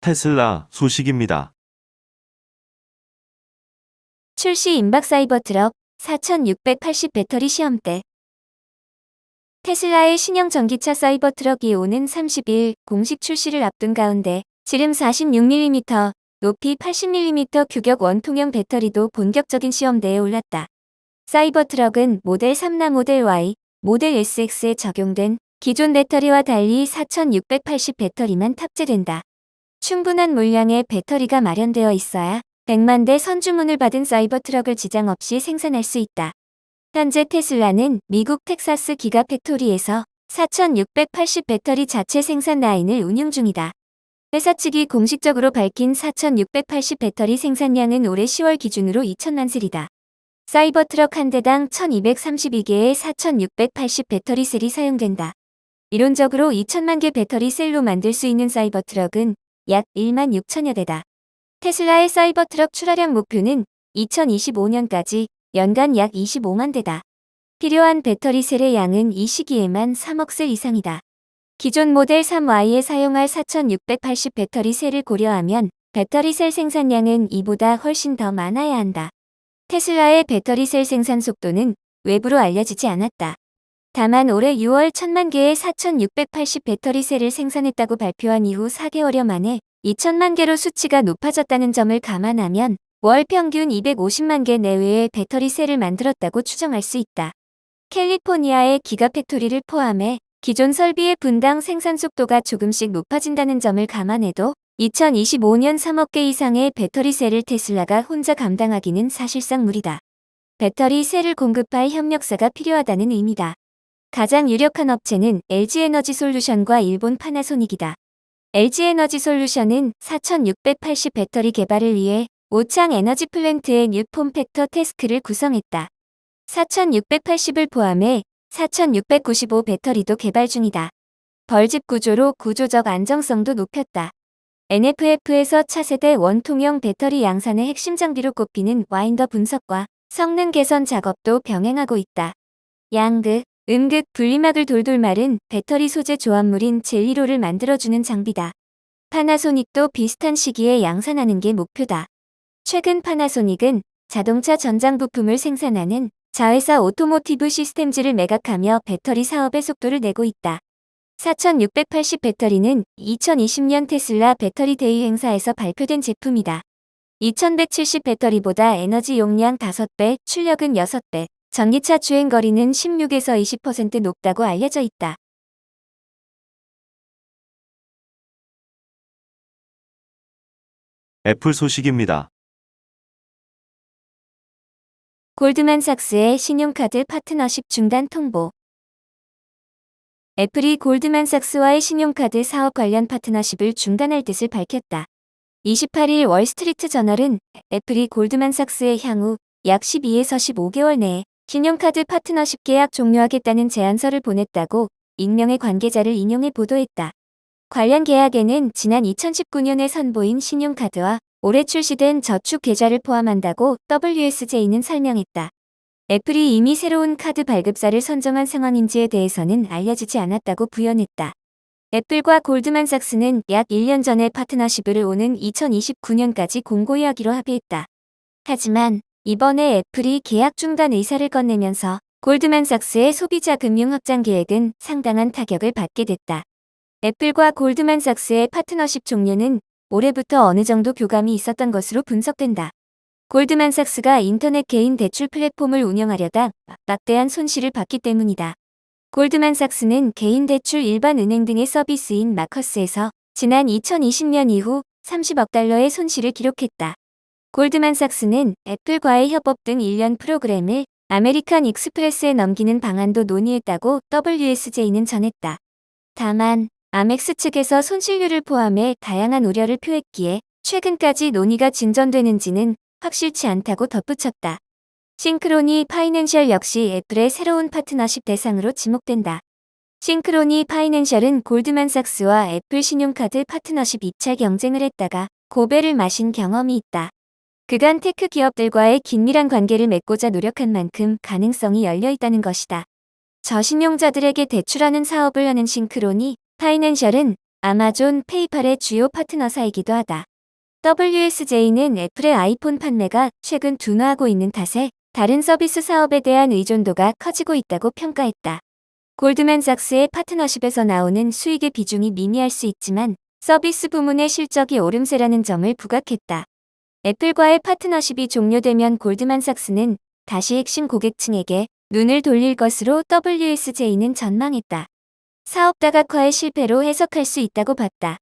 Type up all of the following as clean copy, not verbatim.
테슬라 소식입니다. 출시 임박 사이버트럭 4680 배터리 시험대. 테슬라의 신형 전기차 사이버트럭 이오는 30일 공식 출시를 앞둔 가운데 지름 46mm, 높이 80mm 규격 원통형 배터리도 본격적인 시험대에 올랐다. 사이버트럭은 모델 3나 모델 Y, 모델 SX에 적용된 기존 배터리와 달리 4680 배터리만 탑재된다. 충분한 물량의 배터리가 마련되어 있어야 100만 대 선주문을 받은 사이버트럭을 지장 없이 생산할 수 있다. 현재 테슬라는 미국 텍사스 기가팩토리에서 4680 배터리 자체 생산 라인을 운영 중이다. 회사 측이 공식적으로 밝힌 4680 배터리 생산량은 올해 10월 기준으로 2천만 셀이다. 사이버트럭 한 대당 1232개의 4680 배터리 셀이 사용된다. 이론적으로 2천만 개 배터리 셀로 만들 수 있는 사이버트럭은 약 1만 6천여 대다. 테슬라의 사이버트럭 출하량 목표는 2025년까지 연간 약 25만 대다. 필요한 배터리 셀의 양은 이 시기에만 3억 셀 이상이다. 기존 모델 3Y에 사용할 4680 배터리 셀을 고려하면 배터리 셀 생산량은 이보다 훨씬 더 많아야 한다. 테슬라의 배터리 셀 생산 속도는 외부로 알려지지 않았다. 다만 올해 6월 1000만 개의 4680 배터리 셀을 생산했다고 발표한 이후 4개월여 만에 2000만 개로 수치가 높아졌다는 점을 감안하면 월 평균 250만 개 내외의 배터리 셀을 만들었다고 추정할 수 있다. 캘리포니아의 기가팩토리를 포함해 기존 설비의 분당 생산 속도가 조금씩 높아진다는 점을 감안해도 2025년 3억 개 이상의 배터리 셀을 테슬라가 혼자 감당하기는 사실상 무리다. 배터리 셀을 공급할 협력사가 필요하다는 의미다. 가장 유력한 업체는 LG에너지솔루션과 일본 파나소닉이다. LG에너지솔루션은 4680 배터리 개발을 위해 오창 에너지 플랜트의 뉴 폼팩터 태스크를 구성했다. 4680을 포함해 4695 배터리도 개발 중이다. 벌집 구조로 구조적 안정성도 높였다. NFF에서 차세대 원통형 배터리 양산의 핵심 장비로 꼽히는 와인더 분석과 성능 개선 작업도 병행하고 있다. 양극, 음극 분리막을 돌돌 마른 배터리 소재 조합물인 젤리로를 만들어주는 장비다. 파나소닉도 비슷한 시기에 양산하는 게 목표다. 최근 파나소닉은 자동차 전장 부품을 생산하는 자회사 오토모티브 시스템즈를 매각하며 배터리 사업의 속도를 내고 있다. 4680 배터리는 2020년 테슬라 배터리 데이 행사에서 발표된 제품이다. 2170 배터리보다 에너지 용량 5배, 출력은 6배, 전기차 주행거리는 16에서 20% 높다고 알려져 있다. 애플 소식입니다. 골드만삭스의 신용카드 파트너십 중단 통보. 애플이 골드만삭스와의 신용카드 사업 관련 파트너십을 중단할 뜻을 밝혔다. 28일 월스트리트 저널은 애플이 골드만삭스의 향후 약 12에서 15개월 내에 신용카드 파트너십 계약 종료하겠다는 제안서를 보냈다고 익명의 관계자를 인용해 보도했다. 관련 계약에는 지난 2019년에 선보인 신용카드와 올해 출시된 저축 계좌를 포함한다고 WSJ는 설명했다. 애플이 이미 새로운 카드 발급사를 선정한 상황인지에 대해서는 알려지지 않았다고 부연했다. 애플과 골드만삭스는 약 1년 전에 파트너십을 오는 2029년까지 공고히 하기로 합의했다. 하지만 이번에 애플이 계약 중단 의사를 꺼내면서 골드만삭스의 소비자 금융 확장 계획은 상당한 타격을 받게 됐다. 애플과 골드만삭스의 파트너십 종료는 올해부터 어느 정도 교감이 있었던 것으로 분석된다. 골드만삭스가 인터넷 개인 대출 플랫폼을 운영하려다 막대한 손실을 봤기 때문이다. 골드만삭스는 개인 대출 일반 은행 등의 서비스인 마커스에서 지난 2020년 이후 30억 달러의 손실을 기록했다. 골드만삭스는 애플과의 협업 등 일련 프로그램을 아메리칸 익스프레스에 넘기는 방안도 논의했다고 WSJ는 전했다. 다만 아멕스 측에서 손실률을 포함해 다양한 우려를 표했기에 최근까지 논의가 진전되는지는 확실치 않다고 덧붙였다. 싱크로니 파이낸셜 역시 애플의 새로운 파트너십 대상으로 지목된다. 싱크로니 파이낸셜은 골드만삭스와 애플 신용카드 파트너십 2차 경쟁을 했다가 고배를 마신 경험이 있다. 그간 테크 기업들과의 긴밀한 관계를 맺고자 노력한 만큼 가능성이 열려 있다는 것이다. 저신용자들에게 대출하는 사업을 하는 싱크로니 파이낸셜은 아마존, 페이팔의 주요 파트너사이기도 하다. WSJ는 애플의 아이폰 판매가 최근 둔화하고 있는 탓에 다른 서비스 사업에 대한 의존도가 커지고 있다고 평가했다. 골드만삭스의 파트너십에서 나오는 수익의 비중이 미미할 수 있지만 서비스 부문의 실적이 오름세라는 점을 부각했다. 애플과의 파트너십이 종료되면 골드만삭스는 다시 핵심 고객층에게 눈을 돌릴 것으로 WSJ는 전망했다. 사업 다각화의 실패로 해석할 수 있다고 봤다.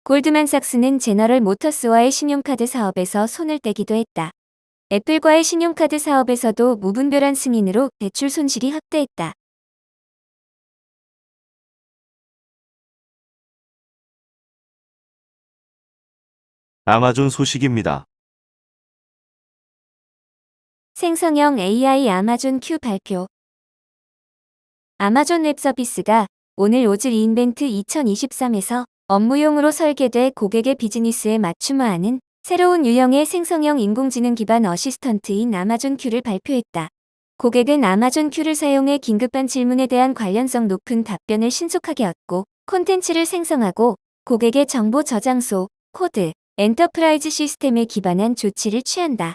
골드만삭스는 제너럴 모터스와의 신용카드 사업에서 손을 떼기도 했다. 애플과의 신용카드 사업에서도 무분별한 승인으로 대출 손실이 확대했다. 아마존 소식입니다. 생성형 AI 아마존 큐 발표. 아마존 웹 서비스가 오늘 오즈 리인벤트 2023에서 업무용으로 설계돼 고객의 비즈니스에 맞춤화하는 새로운 유형의 생성형 인공지능 기반 어시스턴트인 아마존 큐를 발표했다. 고객은 아마존 큐를 사용해 긴급한 질문에 대한 관련성 높은 답변을 신속하게 얻고 콘텐츠를 생성하고 고객의 정보 저장소, 코드, 엔터프라이즈 시스템에 기반한 조치를 취한다.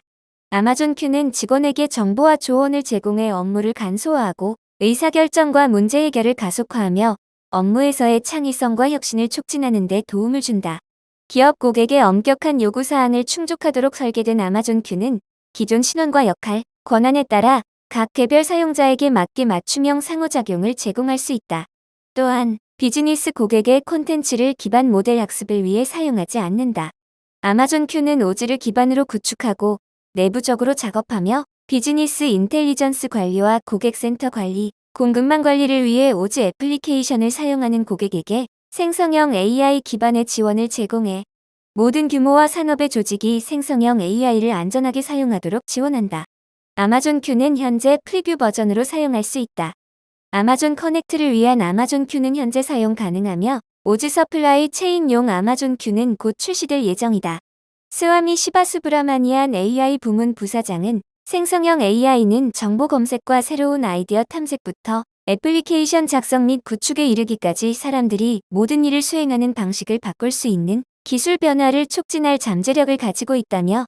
아마존 큐는 직원에게 정보와 조언을 제공해 업무를 간소화하고 의사결정과 문제 해결을 가속화하며 업무에서의 창의성과 혁신을 촉진하는 데 도움을 준다. 기업 고객의 엄격한 요구사항을 충족하도록 설계된 아마존 큐는 기존 신원과 역할, 권한에 따라 각 개별 사용자에게 맞게 맞춤형 상호작용을 제공할 수 있다. 또한 비즈니스 고객의 콘텐츠를 기반 모델 학습을 위해 사용하지 않는다. 아마존 큐는 오즈를 기반으로 구축하고 내부적으로 작업하며 비즈니스 인텔리전스 관리와 고객센터 관리, 공급망 관리를 위해 오즈 애플리케이션을 사용하는 고객에게 생성형 AI 기반의 지원을 제공해 모든 규모와 산업의 조직이 생성형 AI를 안전하게 사용하도록 지원한다. 아마존 큐는 현재 프리뷰 버전으로 사용할 수 있다. 아마존 커넥트를 위한 아마존 큐는 현재 사용 가능하며 오즈 서플라이 체인용 아마존 큐는 곧 출시될 예정이다. 스와미 시바수브라마니안 AI 부문 부사장은 생성형 AI는 정보 검색과 새로운 아이디어 탐색부터 애플리케이션 작성 및 구축에 이르기까지 사람들이 모든 일을 수행하는 방식을 바꿀 수 있는 기술 변화를 촉진할 잠재력을 가지고 있다며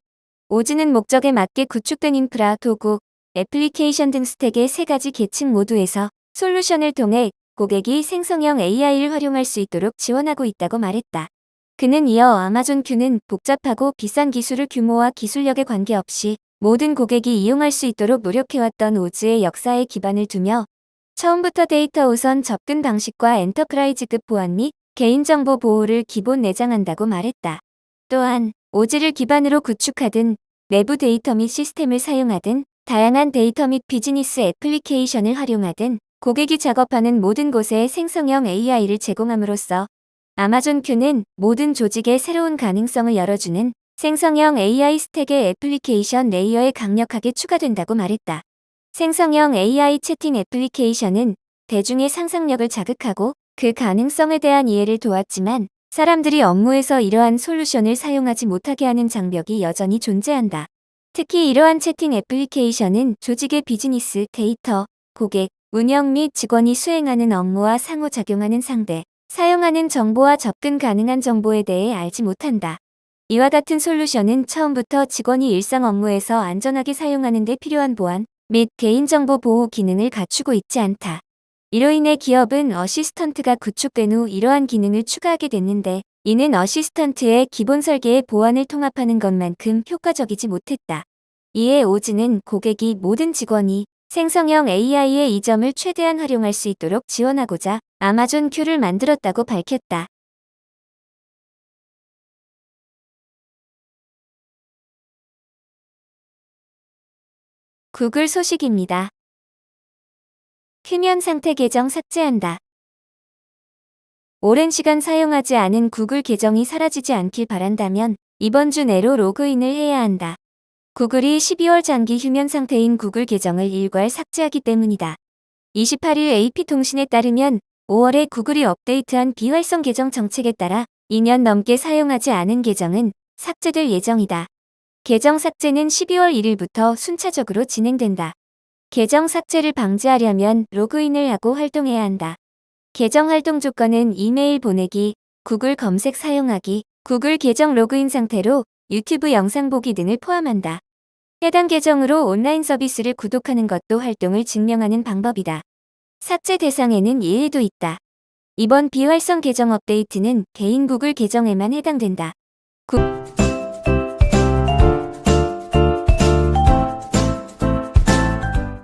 오즈는 목적에 맞게 구축된 인프라, 도구, 애플리케이션 등 스택의 세 가지 계층 모두에서 솔루션을 통해 고객이 생성형 AI를 활용할 수 있도록 지원하고 있다고 말했다. 그는 이어 아마존 큐는 복잡하고 비싼 기술의 규모와 기술력에 관계없이 모든 고객이 이용할 수 있도록 노력해왔던 오즈의 역사에 기반을 두며 처음부터 데이터 우선 접근 방식과 엔터프라이즈급 보안 및 개인정보 보호를 기본 내장한다고 말했다. 또한 오즈를 기반으로 구축하든 내부 데이터 및 시스템을 사용하든 다양한 데이터 및 비즈니스 애플리케이션을 활용하든 고객이 작업하는 모든 곳에 생성형 AI를 제공함으로써 아마존 큐는 모든 조직에 새로운 가능성을 열어주는 생성형 AI 스택의 애플리케이션 레이어에 강력하게 추가된다고 말했다. 생성형 AI 채팅 애플리케이션은 대중의 상상력을 자극하고 그 가능성에 대한 이해를 도왔지만 사람들이 업무에서 이러한 솔루션을 사용하지 못하게 하는 장벽이 여전히 존재한다. 특히 이러한 채팅 애플리케이션은 조직의 비즈니스, 데이터, 고객, 운영 및 직원이 수행하는 업무와 상호작용하는 상대, 사용하는 정보와 접근 가능한 정보에 대해 알지 못한다. 이와 같은 솔루션은 처음부터 직원이 일상 업무에서 안전하게 사용하는 데 필요한 보안 및 개인정보 보호 기능을 갖추고 있지 않다. 이로 인해 기업은 어시스턴트가 구축된 후 이러한 기능을 추가하게 됐는데 이는 어시스턴트의 기본 설계의 보안을 통합하는 것만큼 효과적이지 못했다. 이에 오즈는 고객이 모든 직원이 생성형 AI의 이 점을 최대한 활용할 수 있도록 지원하고자 아마존 큐를 만들었다고 밝혔다. 구글 소식입니다. 휴면 상태 계정 삭제한다. 오랜 시간 사용하지 않은 구글 계정이 사라지지 않길 바란다면 이번 주 내로 로그인을 해야 한다. 구글이 12월 장기 휴면 상태인 구글 계정을 일괄 삭제하기 때문이다. 28일 AP통신에 따르면 5월에 구글이 업데이트한 비활성 계정 정책에 따라 2년 넘게 사용하지 않은 계정은 삭제될 예정이다. 계정 삭제는 12월 1일부터 순차적으로 진행된다. 계정 삭제를 방지하려면 로그인을 하고 활동해야 한다. 계정 활동 조건은 이메일 보내기, 구글 검색 사용하기, 구글 계정 로그인 상태로 유튜브 영상 보기 등을 포함한다. 해당 계정으로 온라인 서비스를 구독하는 것도 활동을 증명하는 방법이다. 삭제 대상에는 예외도 있다. 이번 비활성 계정 업데이트는 개인 구글 계정에만 해당된다.